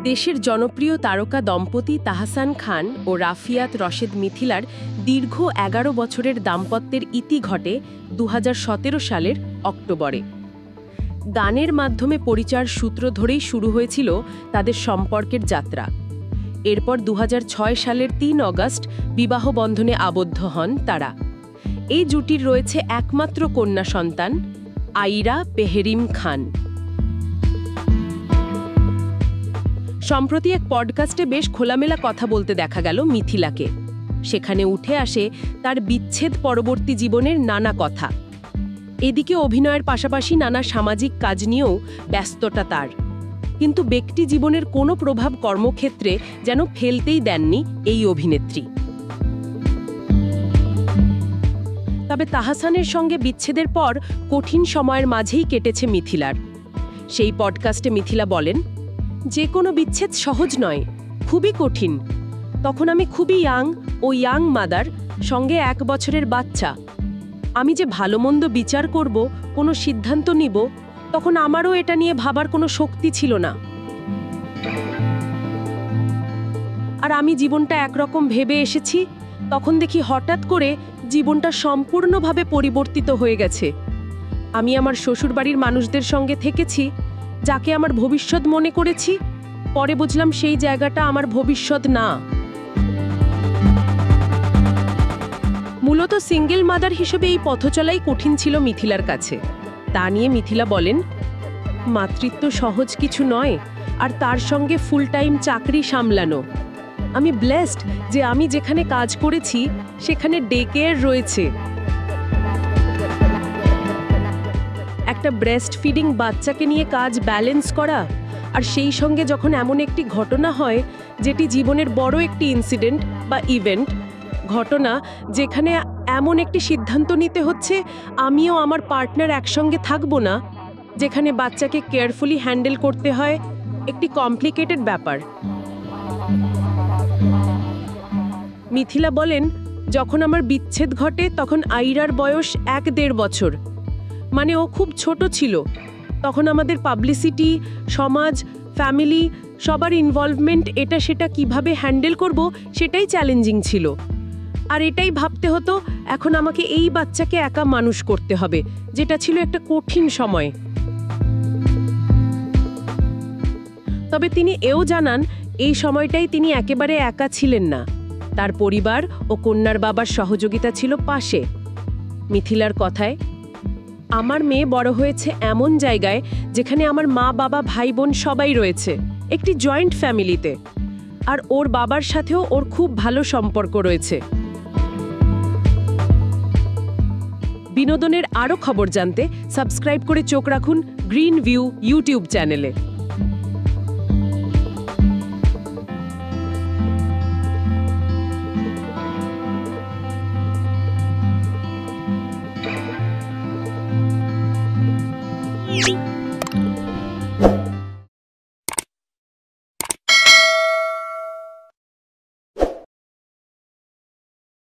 দেশের জনপ্রিয় তারকা দম্পতি তাহসান খান ও রাফিয়াত রশেদ মিথিলার দীর্ঘ ১১ বছরের দাম্পত্যের ইতি ঘটে ২০১৭ সালের অক্টোবরে। গানের মাধ্যমে পরিচয়ের সূত্র ধরেই শুরু হয়েছিল তাদের সম্পর্কের যাত্রা। এরপর ২০০৬ সালের ৩ অগস্ট বিবাহ বন্ধনে আবদ্ধ হন তারা। এই জুটির রয়েছে একমাত্র কন্যা সন্তান আইরা পেহেরিম খান। সম্প্রতি এক পডকাস্টে বেশ খোলামেলা কথা বলতে দেখা গেল মিথিলাকে। সেখানে উঠে আসে তার বিচ্ছেদ পরবর্তী জীবনের নানা কথা। এদিকে অভিনয়ের পাশাপাশি নানা সামাজিক কাজ নিয়েও ব্যস্ততা তার, কিন্তু ব্যক্তি জীবনের কোনো প্রভাব কর্মক্ষেত্রে যেন ফেলতেই দেননি এই অভিনেত্রী। তবে তাহসানের সঙ্গে বিচ্ছেদের পর কঠিন সময়ের মাঝেই কেটেছে মিথিলার। সেই পডকাস্টে মিথিলা বলেন, যে কোনো বিচ্ছেদ সহজ নয়, খুবই কঠিন। তখন আমি খুবই ইয়াং মাদার, সঙ্গে ১ বছরের বাচ্চা। আমি যে ভালো মন্দ বিচার করব, কোনো সিদ্ধান্ত নিব, তখন আমারও এটা নিয়ে ভাবার কোনো শক্তি ছিল না। আর আমি জীবনটা একরকম ভেবে এসেছি, তখন দেখি হঠাৎ করে জীবনটা সম্পূর্ণভাবে পরিবর্তিত হয়ে গেছে। আমি আমার শ্বশুরবাড়ির মানুষদের সঙ্গে থেকেছি, যাকে আমার ভবিষ্যৎ মনে করেছি, পরে বুঝলাম সেই জায়গাটা আমার ভবিষ্যৎ না। মূলত সিঙ্গেল মাদার হিসেবে এই পথচলাই কঠিন ছিল মিথিলার কাছে। তা নিয়ে মিথিলা বলেন, মাতৃত্ব সহজ কিছু নয়, আর তার সঙ্গে ফুল টাইম চাকরি সামলানো। আমি ব্লেসড যে আমি যেখানে কাজ করেছি সেখানে ডে কেয়ার রয়েছে। একটা ব্রেস্ট ফিডিং বাচ্চাকে নিয়ে কাজ ব্যালেন্স করা, আর সেই সঙ্গে যখন এমন একটি ঘটনা হয় যেটি জীবনের বড় একটি ইনসিডেন্ট বা ইভেন্ট, ঘটনা যেখানে এমন একটি সিদ্ধান্ত নিতে হচ্ছে আমিও আমার পার্টনার একসঙ্গে থাকবো না, যেখানে বাচ্চাকে কেয়ারফুলি হ্যান্ডেল করতে হয়, একটি কমপ্লিকেটেড ব্যাপার। মিথিলা বলেন, যখন আমার বিচ্ছেদ ঘটে তখন আইরার বয়স ১-১.৫ বছর, মানে ও খুব ছোট ছিল। তখন আমাদের পাবলিসিটি, সমাজ, ফ্যামিলি সবার ইনভলভমেন্ট, এটা সেটা কিভাবে হ্যান্ডেল করব সেটাই চ্যালেঞ্জিং ছিল। আর এটাই ভাবতে হতো এখন আমাকে এই বাচ্চাকে একা মানুষ করতে হবে, যেটা ছিল একটা কঠিন সময়। তবে তিনি এও জানান, এই সময়টাই তিনি একেবারে একা ছিলেন না। তার পরিবার ও কন্যার বাবার সহযোগিতা ছিল পাশে। মিথিলার কথায়, আমার মেয়ে বড় হয়েছে এমন জায়গায় যেখানে আমার মা, বাবা, ভাই, বোন সবাই রয়েছে, একটি জয়েন্ট ফ্যামিলিতে। আর ওর বাবার সাথেও ওর খুব ভালো সম্পর্ক রয়েছে। বিনোদনের আরও খবর জানতে সাবস্ক্রাইব করে চোখ রাখুন গ্রিন ভিউ ইউটিউব চ্যানেলে।